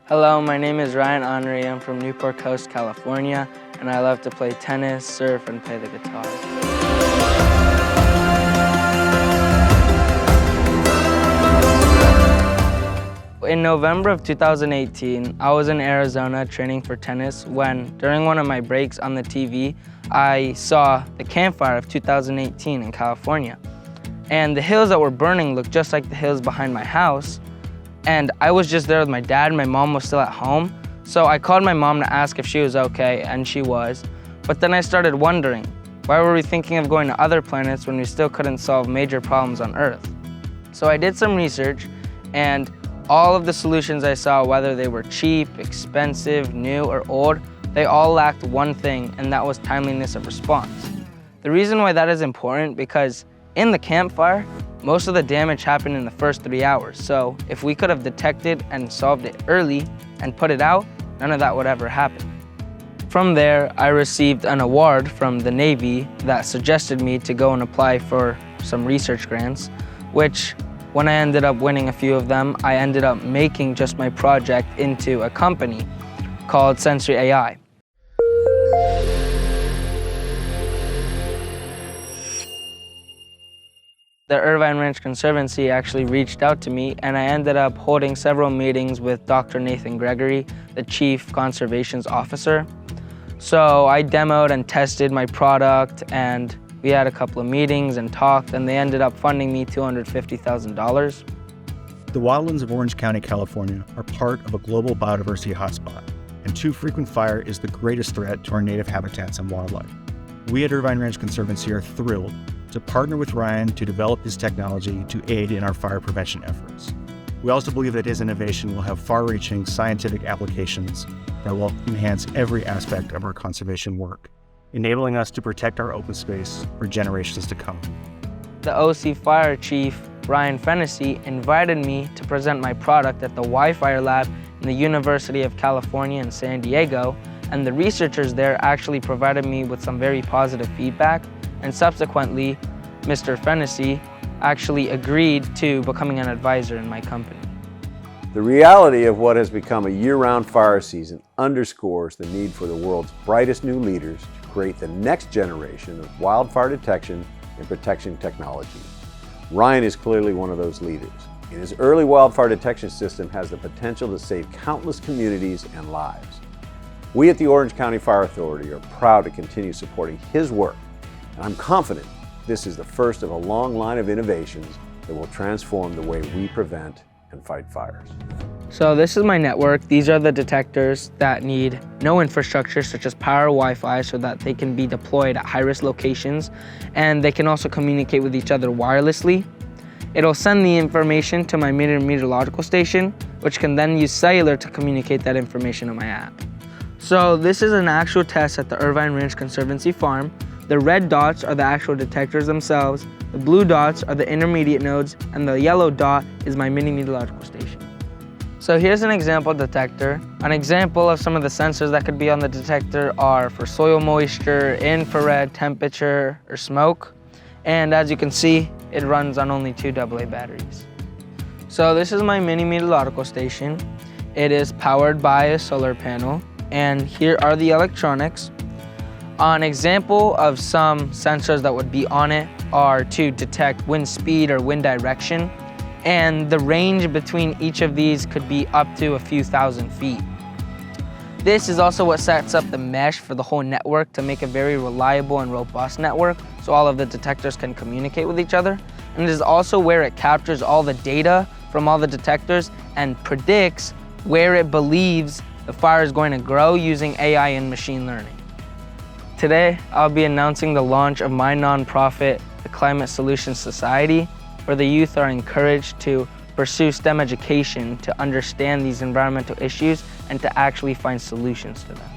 Hello, my name is Ryan Henry. I'm from Newport Coast, California, and I love to play tennis, surf, and play the guitar. In November of 2018, I was in Arizona training for tennis when, during one of my breaks on the TV, I saw the campfire of 2018 in California. And the hills that were burning looked just like the hills behind my house. And I was just there with my dad, and my mom was still at home. So I called my mom to ask if she was okay, and she was. But then I started wondering, why were we thinking of going to other planets when we still couldn't solve major problems on Earth? So I did some research, and all of the solutions I saw, whether they were cheap, expensive, new, or old, they all lacked one thing, and that was timeliness of response. The reason why that is important, because in the campfire, most of the damage happened in the first 3 hours. So if we could have detected and solved it early and put it out, none of that would ever happen. From there, I received an award from the Navy that suggested me to go and apply for some research grants, which when I ended up winning a few of them, I ended up making just my project into a company called SensoRY AI. The Irvine Ranch Conservancy actually reached out to me, and I ended up holding several meetings with Dr. Nathan Gregory, the Chief Conservations Officer. So I demoed and tested my product, and we had a couple of meetings and talked, and they ended up funding me $250,000. The wildlands of Orange County, California are part of a global biodiversity hotspot, and too frequent fire is the greatest threat to our native habitats and wildlife. We at Irvine Ranch Conservancy are thrilled to partner with Ryan to develop his technology to aid in our fire prevention efforts. We also believe that his innovation will have far-reaching scientific applications that will enhance every aspect of our conservation work, enabling us to protect our open space for generations to come. The OC Fire Chief, Ryan Fennessy, invited me to present my product at the Y-Fire Lab in the University of California in San Diego, and the researchers there actually provided me with some very positive feedback, and subsequently, Mr. Fennessy actually agreed to becoming an advisor in my company. The reality of what has become a year-round fire season underscores the need for the world's brightest new leaders to create the next generation of wildfire detection and protection technology. Ryan is clearly one of those leaders, and his early wildfire detection system has the potential to save countless communities and lives. We at the Orange County Fire Authority are proud to continue supporting his work, and I'm confident this is the first of a long line of innovations that will transform the way we prevent and fight fires. So this is my network. These are the detectors that need no infrastructure such as power or Wi-Fi, so that they can be deployed at high-risk locations, and they can also communicate with each other wirelessly. It'll send the information to my meteorological station, which can then use cellular to communicate that information on my app. So this is an actual test at the Irvine Ranch Conservancy farm. The red dots are the actual detectors themselves, the blue dots are the intermediate nodes, and the yellow dot is my mini meteorological station. So here's an example detector. An example of some of the sensors that could be on the detector are for soil moisture, infrared, temperature, or smoke. And as you can see, it runs on only 2 AA batteries. So this is my mini meteorological station. It is powered by a solar panel, and here are the electronics. An example of some sensors that would be on it are to detect wind speed or wind direction, and the range between each of these could be up to a few thousand feet. This is also what sets up the mesh for the whole network to make a very reliable and robust network, so all of the detectors can communicate with each other. And it is also where it captures all the data from all the detectors and predicts where it believes the fire is going to grow using AI and machine learning. Today, I'll be announcing the launch of my nonprofit, the Climate Solutions Society, where the youth are encouraged to pursue STEM education to understand these environmental issues and to actually find solutions to them.